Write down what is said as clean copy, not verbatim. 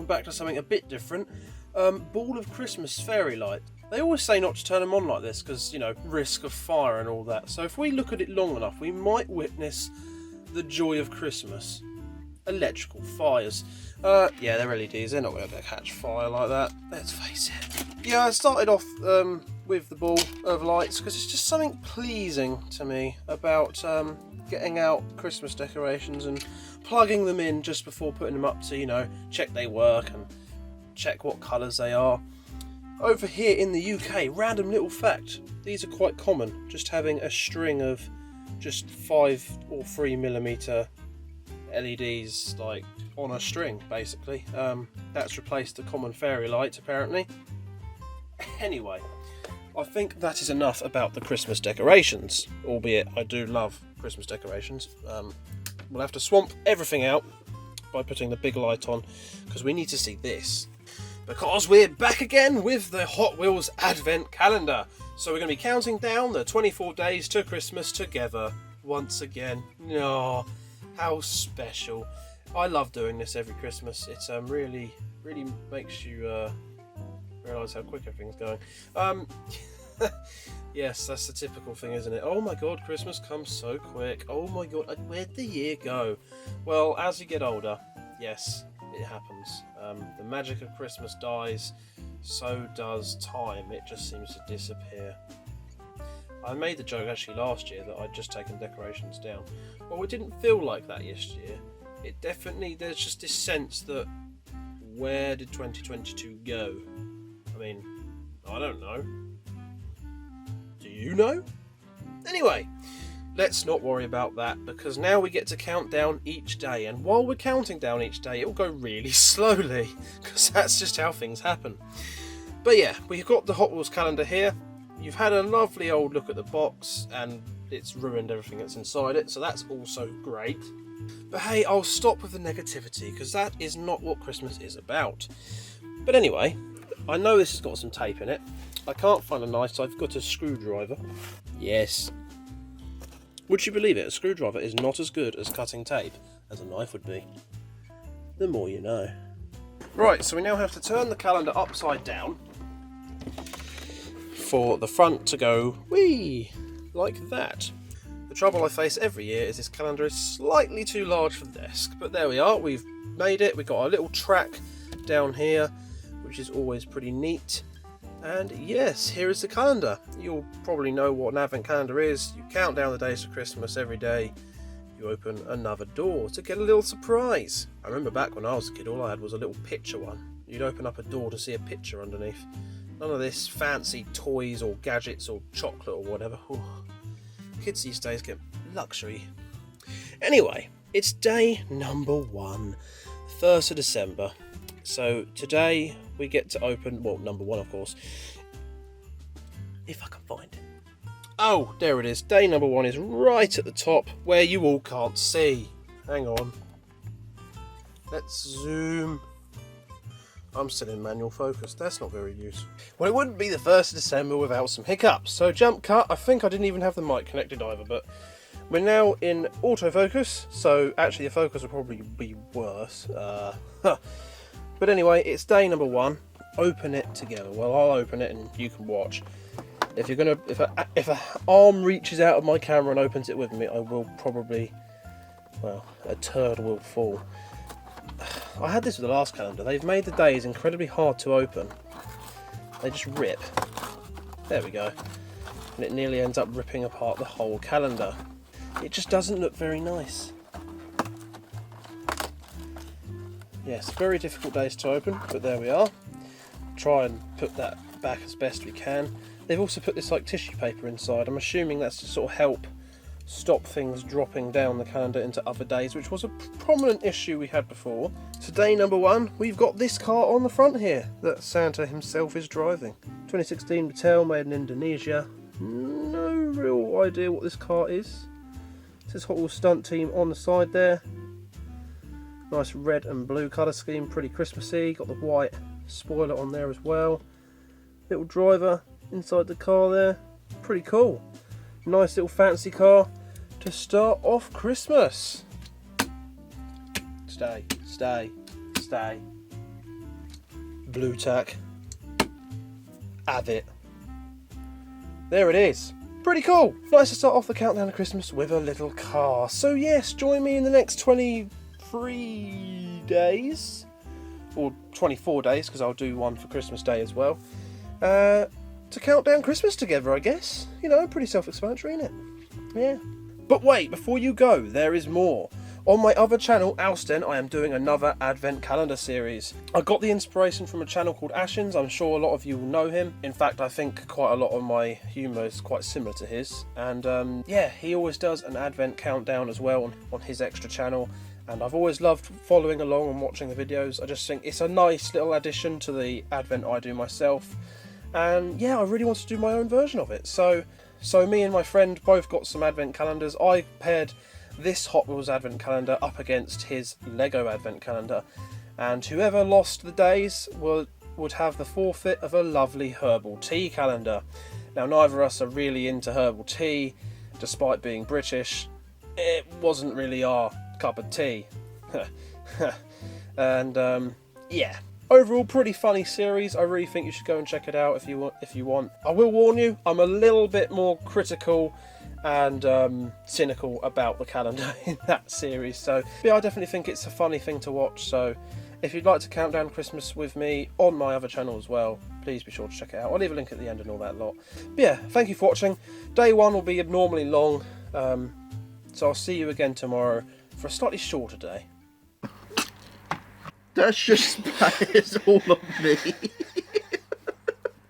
jumping back to something a bit different. Ball of Christmas fairy light. They always say not to turn them on like this because, you know, risk of fire and all that. So if we look at it long enough, we might witness the joy of Christmas. Electrical fires. Yeah, they're LEDs. They're not going to catch fire like that. Let's face it. Yeah, I started off with the ball of lights because it's just something pleasing to me about getting out Christmas decorations and plugging them in just before putting them up to, you know, check they work and check what colours they are. Over here in the UK, random little fact, these are quite common, just having a string of just 5 or 3mm LEDs like on a string basically. That's replaced the common fairy lights apparently. Anyway, I think that is enough about the Christmas decorations, albeit I do love Christmas decorations. We'll have to swamp everything out by putting the big light on because we need to see this. Because we're back again with the Hot Wheels Advent Calendar. So we're going to be counting down the 24 days to Christmas together once again. Oh, how special. I love doing this every Christmas. It's really makes you realise how quick everything's going. Yes, that's the typical thing, isn't it? Oh my god, Christmas comes so quick. Oh my god, where'd the year go? Well, as you get older, yes, it happens. The magic of Christmas dies, so does time. It just seems to disappear. I made the joke actually last year that I'd just taken decorations down. Well, it didn't feel like that this year. It definitely, there's just this sense that where did 2022 go? I mean, I don't know. Do you know? Anyway, let's not worry about that because now we get to count down each day, and while we're counting down each day it will go really slowly because that's just how things happen. But yeah, we've got the Hot Wheels calendar here. You've had a lovely old look at the box and it's ruined everything that's inside it, so that's also great. But hey, I'll stop with the negativity because that is not what Christmas is about. But anyway, I know this has got some tape in it. I can't find a knife, so I've got a screwdriver. Yes. Would you believe it? A screwdriver is not as good as cutting tape as a knife would be. The more you know. Right, so we now have to turn the calendar upside down for the front to go whee, like that. The trouble I face every year is this calendar is slightly too large for the desk, but there we are, we've made it. We've got our little track down here, which is always pretty neat. And yes, here is the calendar. You'll probably know what an advent calendar is. You count down the days to Christmas every day. You open another door to get a little surprise. I remember back when I was a kid, all I had was a little picture one. You'd open up a door to see a picture underneath. None of this fancy toys or gadgets or chocolate or whatever. Ooh. Kids these days get luxury. Anyway, it's day number 1, 1st of December. So today we get to open, well, number 1 of course, if I can find it. Oh, there it is. Day number 1 is right at the top where you all can't see. Hang on. Let's zoom. I'm still in manual focus. That's not very useful. Well, it wouldn't be the 1st of December without some hiccups. So jump cut. I think I didn't even have the mic connected either, but we're now in autofocus. So actually the focus will probably be worse. But anyway, it's day number 1. Open it together. Well, I'll open it and you can watch. If you're gonna, if a arm reaches out of my camera and opens it with me, I will probably, well, a turd will fall. I had this with the last calendar. They've made the days incredibly hard to open. They just rip. There we go. And it nearly ends up ripping apart the whole calendar. It just doesn't look very nice. Yes, very difficult days to open, but there we are. Try and put that back as best we can. They've also put this like tissue paper inside. I'm assuming that's to sort of help stop things dropping down the calendar into other days, which was a prominent issue we had before. So day number 1, we've got this car on the front here that Santa himself is driving. 2016 Mattel, made in Indonesia. No real idea what this car is. It says Hot Wheels Stunt Team on the side there. Nice red and blue colour scheme, pretty Christmassy. Got the white spoiler on there as well. Little driver inside the car there. Pretty cool. Nice little fancy car to start off Christmas. Stay, stay, stay. blue tack. Have it. There it is. Pretty cool. Nice to start off the countdown to Christmas with a little car. So yes, join me in the next 23 days. Or 24 days, because I'll do one for Christmas Day as well. To count down Christmas together, I guess. You know, pretty self-explanatory, isn't it? Yeah. But wait, before you go, there is more. On my other channel, Alston, I am doing another Advent calendar series. I got the inspiration from a channel called Ashens. I'm sure a lot of you will know him. In fact, I think quite a lot of my humour is quite similar to his. And yeah, he always does an Advent countdown as well on his extra channel. And I've always loved following along and watching the videos. I just think it's a nice little addition to the Advent I do myself. And yeah, I really want to do my own version of it. So me and my friend both got some Advent calendars. I paired this Hot Wheels Advent calendar up against his Lego Advent calendar, and whoever lost the days would have the forfeit of a lovely herbal tea calendar. Now, neither of us are really into herbal tea, despite being British. It wasn't really our cup of tea. And yeah, overall pretty funny series. I really think you should go and check it out if you want. I will warn you, I'm a little bit more critical and cynical about the calendar in that series. So yeah, I definitely think it's a funny thing to watch. So if you'd like to count down Christmas with me on my other channel as well, please be sure to check it out. I'll leave a link at the end and all that lot. But yeah, thank you for watching. Day one will be abnormally long, so I'll see you again tomorrow for a slightly shorter day. That's just all of me.